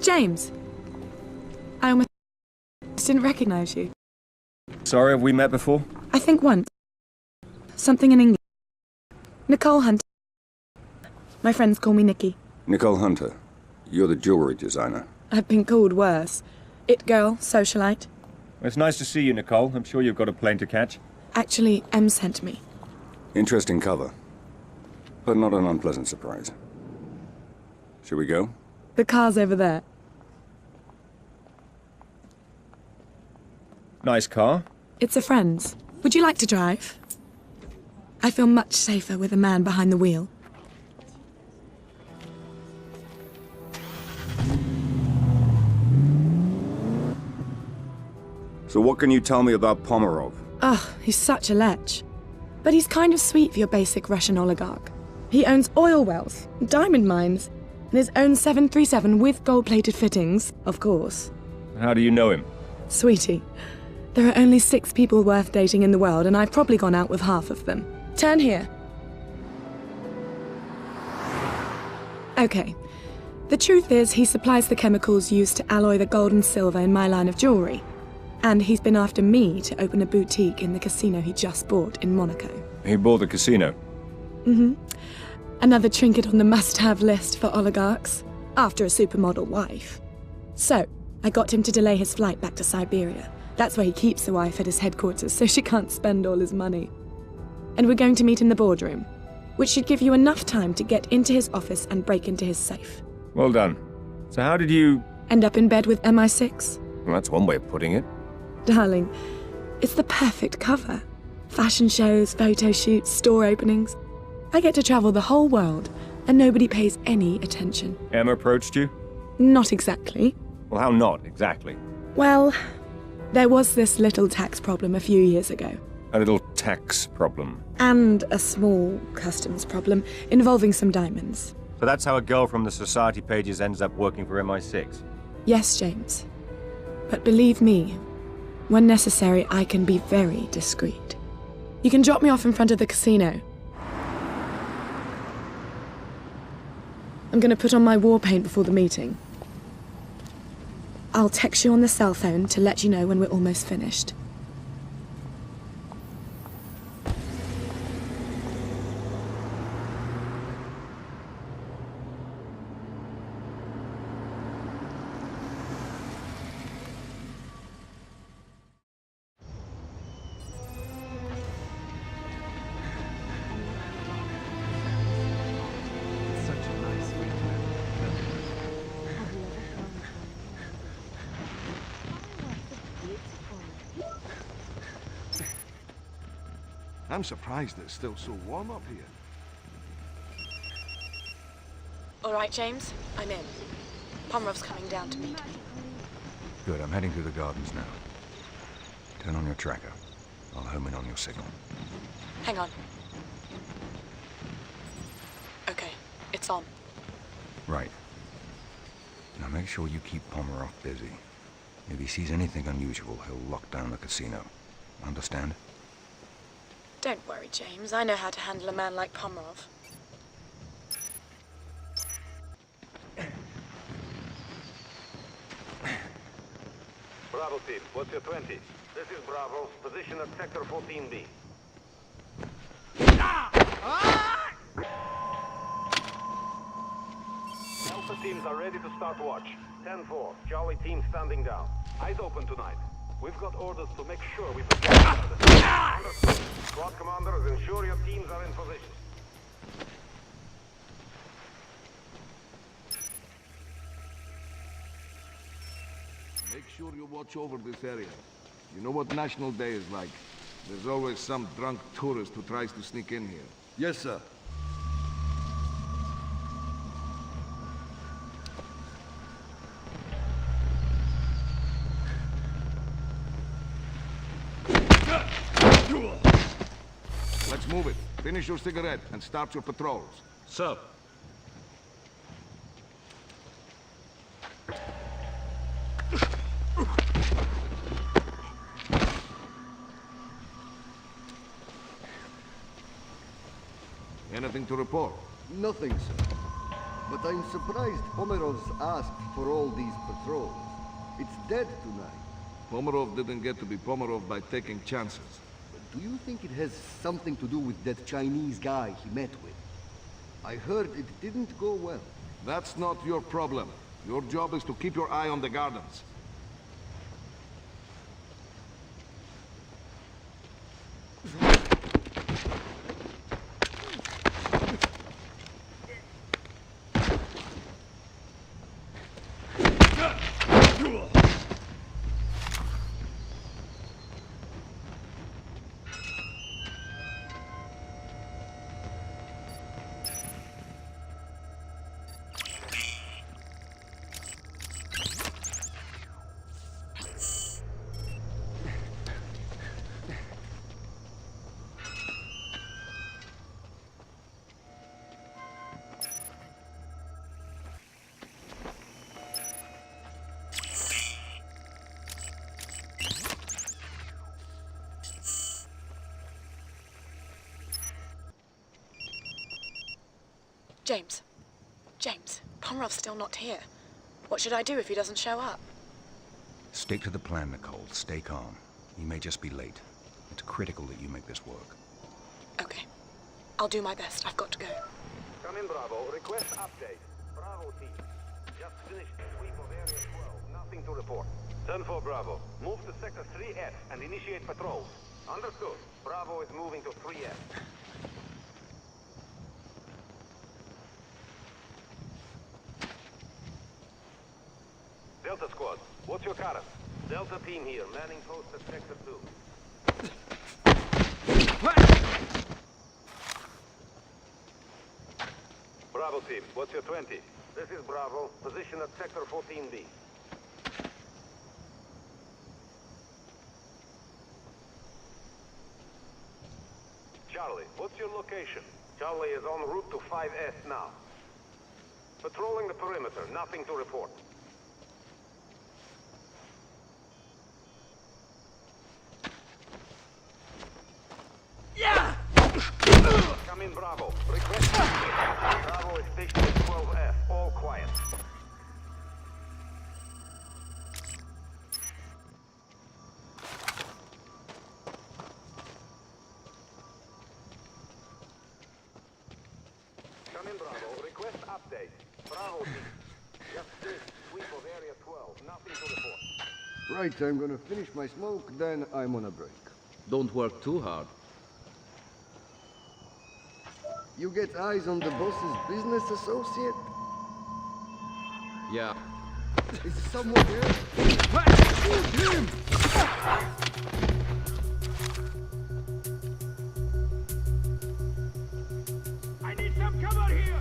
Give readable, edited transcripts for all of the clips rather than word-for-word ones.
James! I almost didn't recognize you. Sorry, have we met before? I think once. Something in English. Nicole Hunter. My friends call me Nikki. Nicole Hunter. You're the jewelry designer. I've been called worse. It girl, socialite. It's nice to see you, Nicole. I'm sure you've got a plane to catch. Actually, Em sent me. Interesting cover. But not an unpleasant surprise. Shall we go? The car's over there. Nice car. It's a friend's. Would you like to drive? I feel much safer with a man behind the wheel. So what can you tell me about Pomerov? Ugh, he's such a lech. But he's kind of sweet for your basic Russian oligarch. He owns oil wells, diamond mines, and his own 737 with gold-plated fittings, of course. How do you know him? Sweetie, there are only 6 people worth dating in the world, and I've probably gone out with half of them. Turn here. Okay. The truth is, he supplies the chemicals used to alloy the gold and silver in my line of jewelry. And he's been after me to open a boutique in the casino he just bought in Monaco. He bought the casino? Mm-hmm. Another trinket on the must-have list for oligarchs, after a supermodel wife. So, I got him to delay his flight back to Siberia. That's where he keeps the wife at his headquarters, so she can't spend all his money. And we're going to meet in the boardroom, which should give you enough time to get into his office and break into his safe. Well done. So how did you... End up in bed with MI6? Well, that's one way of putting it. Darling, it's the perfect cover. Fashion shows, photo shoots, store openings. I get to travel the whole world, and nobody pays any attention. Emma approached you? Not exactly. Well, how not exactly? Well, there was this little tax problem a few years ago. A little tax problem. And a small customs problem involving some diamonds. So that's how a girl from the society pages ends up working for MI6? Yes, James. But believe me, when necessary, I can be very discreet. You can drop me off in front of the casino. I'm gonna put on my war paint before the meeting. I'll text you on the cell phone to let you know when we're almost finished. I'm surprised it's still so warm up here. All right, James, I'm in. Pomerov's coming down to meet me. Good, I'm heading through the gardens now. Turn on your tracker. I'll home in on your signal. Hang on. Okay, it's on. Right. Now make sure you keep Pomerov busy. If he sees anything unusual, he'll lock down the casino. Understand? Don't worry, James. I know how to handle a man like Pomerov. Bravo team, what's your 20? This is Bravo. Position at sector 14B. Alpha teams are ready to start watch. 10-4. Charlie team standing down. Eyes open tonight. We've got orders to make sure we protect each other. Understood. Squad commanders, ensure your teams are in position. Make sure you watch over this area. You know what National Day is like. There's always some drunk tourist who tries to sneak in here. Yes, sir. Let's move it. Finish your cigarette and start your patrols. Sir. Anything to report? Nothing, sir. But I'm surprised Pomerov's asked for all these patrols. It's dead tonight. Pomerov didn't get to be Pomerov by taking chances. Do you think it has something to do with that Chinese guy he met with? I heard it didn't go well. That's not your problem. Your job is to keep your eye on the gardens. James, Pomerov's still not here. What should I do if he doesn't show up? Stick to the plan, Nicole. Stay calm. He may just be late. It's critical that you make this work. Okay. I'll do my best. I've got to go. Come in, Bravo. Request update. Bravo team. Just finished the sweep of Area 12. Nothing to report. 10-4 Bravo. Move to Sector 3F and initiate patrols. Understood. Bravo is moving to 3F. Delta Squad, what's your current? Delta team here, manning post at Sector 2. Bravo team, what's your 20? This is Bravo, position at Sector 14B. Charlie, what's your location? Charlie is en route to 5S now. Patrolling the perimeter, nothing to report. Come in, Bravo. Request. Bravo is stationed at 12F. All quiet. Come in, Bravo. Request update. Bravo team. Just finished sweep of Area 12. Nothing to report. Right, I'm gonna finish my smoke, then I'm on a break. Don't work too hard. You get eyes on the boss's business associate? Yeah. Is someone here? Shoot him! I need some cover here!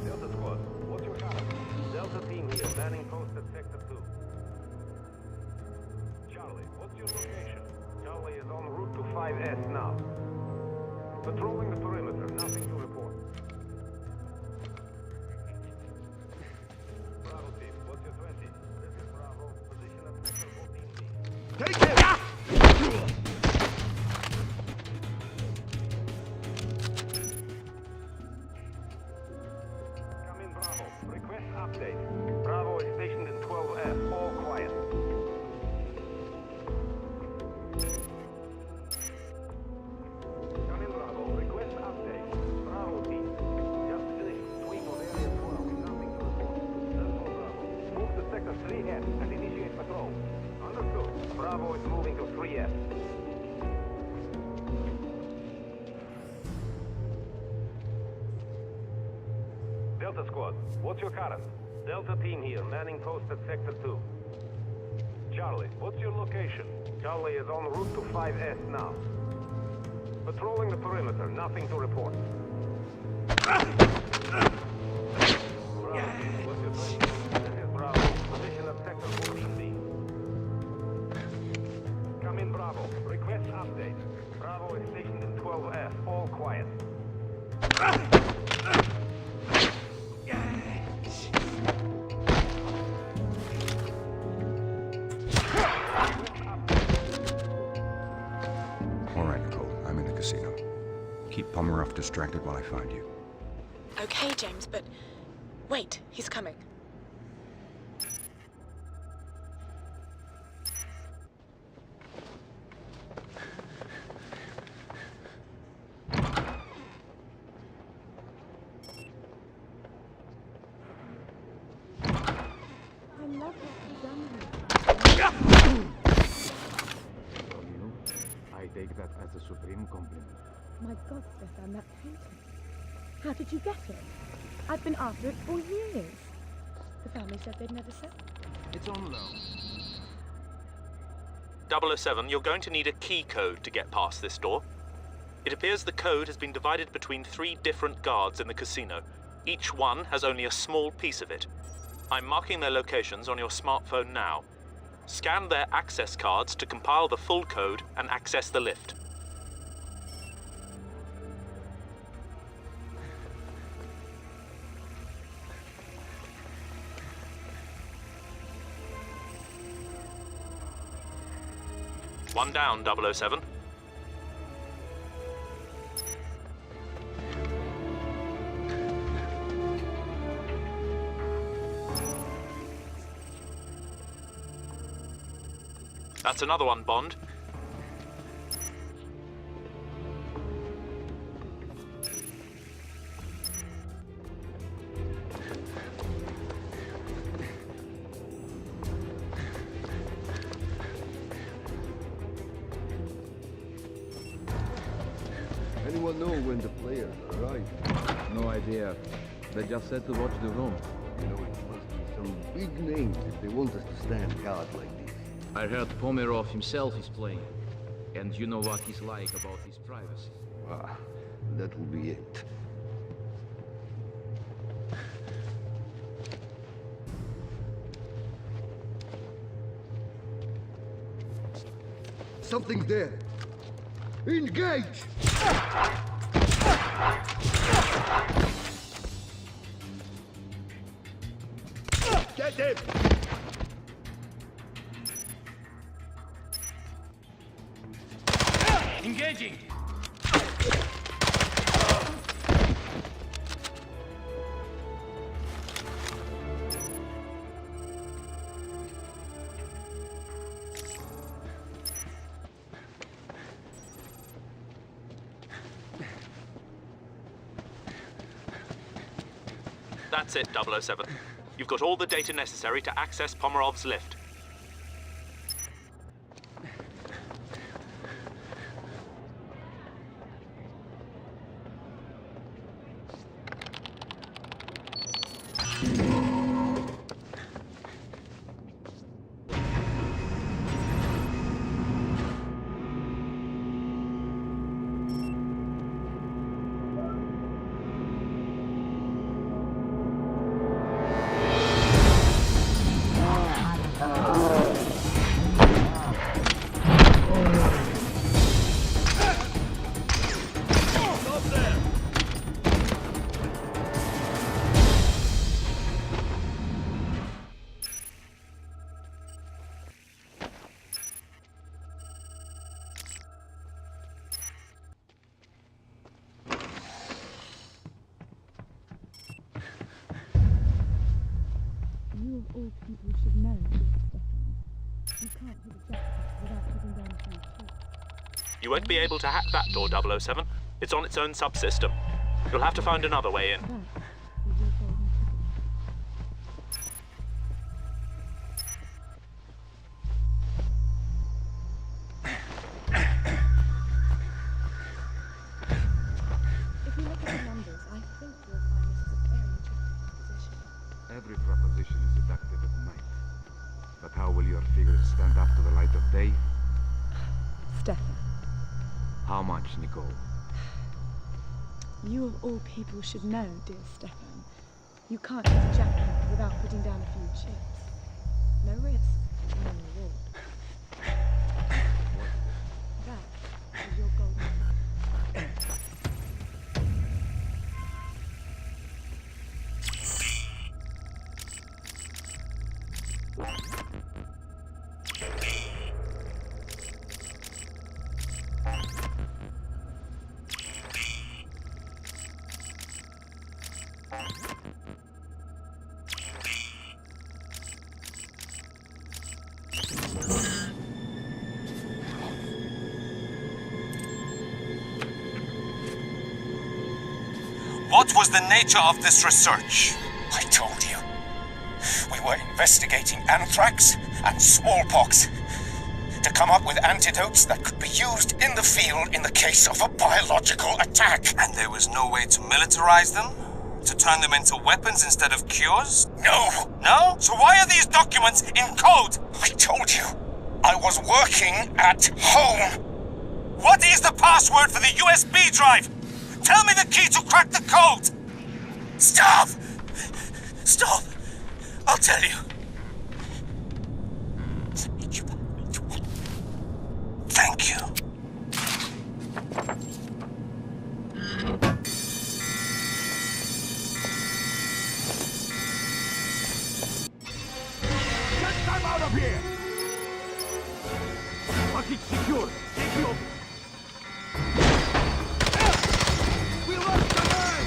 Delta Squad, what's your current? Delta team here, manning post at Sector 2. Charlie, what's your location? Charlie is en route to 5S now. Patrolling the perimeter, nothing to report. Bravo team, what's your 20? This is Bravo, position at Sector 14B. Take it! Come in, Bravo. Request update. Bravo is stationed in 12F. All quiet. Bravo is moving to 3S. Delta Squad, what's your current? Delta team here, manning post at Sector 2. Charlie, what's your location? Charlie is en route to 5S now. Patrolling the perimeter, nothing to report. Bravo, what's your position? This is Bravo, position at Sector 14B. Come in, Bravo. Request update. Bravo is stationed in 12F, all quiet. Keep Pomeroff distracted while I find you. Okay, James, but wait, he's coming. I take that as a supreme compliment. My God, Stefan, that painting. How did you get it? I've been after it for years. The family said they'd never sell it. It's on loan. 007, you're going to need a key code to get past this door. It appears the code has been divided between 3 different guards in the casino. Each one has only a small piece of it. I'm marking their locations on your smartphone now. Scan their access cards to compile the full code and access the lift. One down, 007. That's another one, Bond. Anyone know when the players arrive? No idea. They just said to watch the room. You know, it must be some big names if they want us to stand guard like this. I heard Pomerov himself is playing. And you know what he's like about his privacy. Ah, that will be it. Something's there. Engage! Get him! Engaging! That's it, 007. You've got all the data necessary to access Pomerov's lift. You of all people should know, dear Stefan. You can't hit a jackpot without putting down a few chips. You won't be able to hack that door, 007. It's on its own subsystem. You'll have to find another way in. That is your golden ticket. illusion is seductive at night. But how will your figures stand up to the light of day? Stefan, How much, Nicole? you of all people should know, dear Stefan. You can't hit a jackpot without putting down a few chips. No risk, no reward. That is your golden ticket. What was the nature of this research? I told you. We were investigating anthrax and smallpox to come up with antidotes that could be used in the field in the case of a biological attack. And there was no way to militarize them? To turn them into weapons instead of cures? No. No? So why are these documents in code? I told you. I was working at home. What is the password for the USB drive? Tell me the key to crack the code! Stop! Stop! I'll tell you. Thank you. Get them out of here! Package secure. Take you. We lost the man!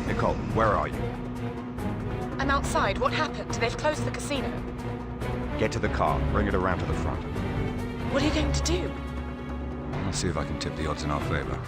Nicole, where are you? I'm outside. What happened? They've closed the casino. Get to the car. Bring it around to the front. What are you going to do? I'll see if I can tip the odds in our favor.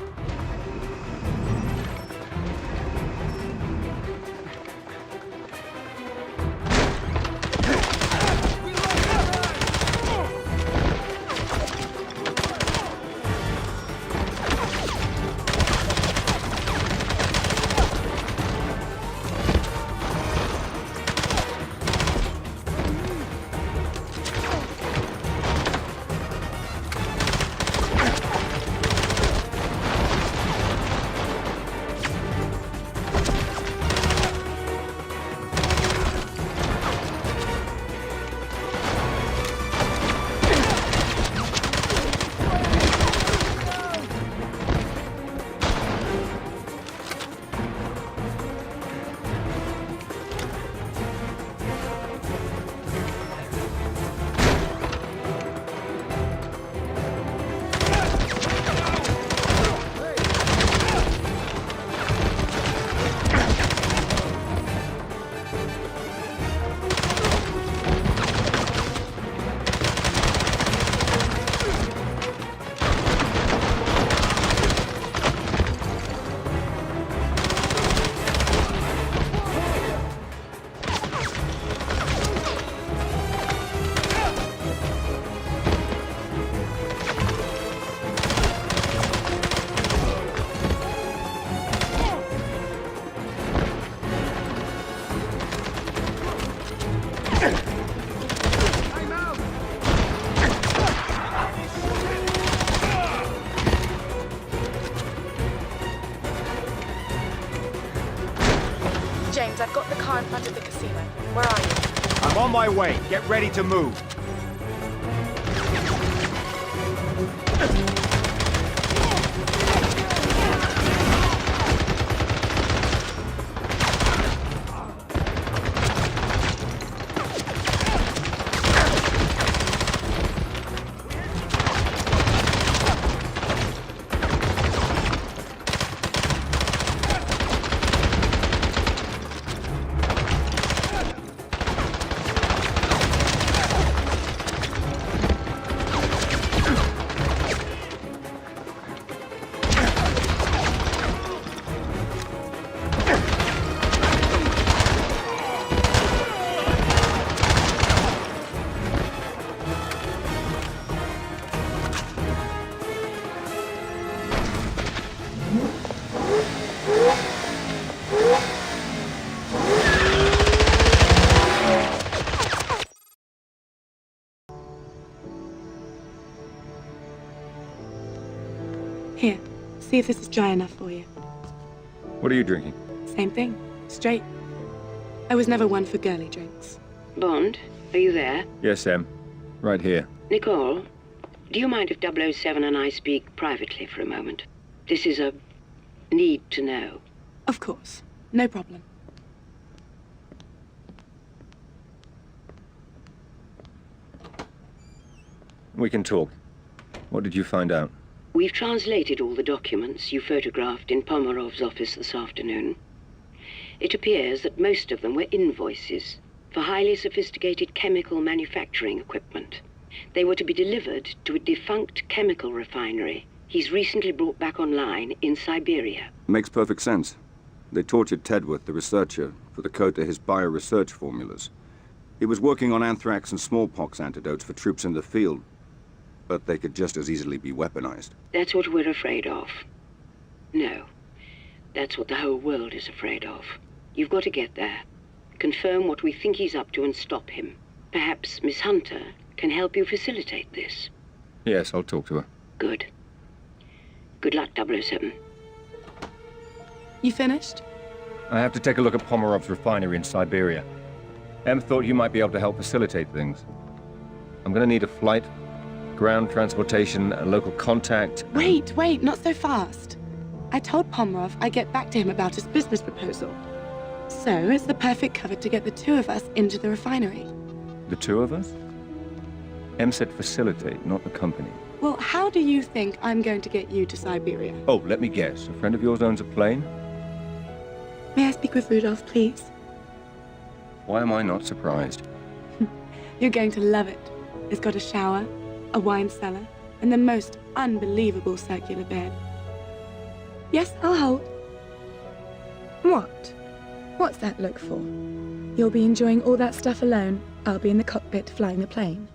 James, I've got the car in front of the casino. Where are you? I'm on my way. Get ready to move. See if this is dry enough for you. What are you drinking? Same thing. Straight. I was never one for girly drinks. Bond, are you there? Yes, Em. Right here. Nicole, do you mind if 007 and I speak privately for a moment? This is a need to know. Of course. No problem. We can talk. What did you find out? We've translated all the documents you photographed in Pomerov's office this afternoon. It appears that most of them were invoices for highly sophisticated chemical manufacturing equipment. They were to be delivered to a defunct chemical refinery he's recently brought back online in Siberia. Makes perfect sense. They tortured Tedworth, the researcher, for the code to his bioresearch formulas. He was working on anthrax and smallpox antidotes for troops in the field, but they could just as easily be weaponized. That's what we're afraid of. No. That's what the whole world is afraid of. You've got to get there. Confirm what we think he's up to and stop him. Perhaps Miss Hunter can help you facilitate this. Yes, I'll talk to her. Good. Good luck, 007. You finished? I have to take a look at Pomerov's refinery in Siberia. Em thought you might be able to help facilitate things. I'm gonna need a flight, ground transportation, a local contact. Wait, not so fast. I told Pomerov I'd get back to him about his business proposal. So it's the perfect cover to get the two of us into the refinery. The two of us? Em said facilitate, not the company. Well, how do you think I'm going to get you to Siberia? Oh, let me guess. A friend of yours owns a plane? May I speak with Rudolph, please? Why am I not surprised? You're going to love it. It's got a shower, a wine cellar, and the most unbelievable circular bed. Yes, I'll hold. What? What's that look for? You'll be enjoying all that stuff alone. I'll be in the cockpit flying the plane.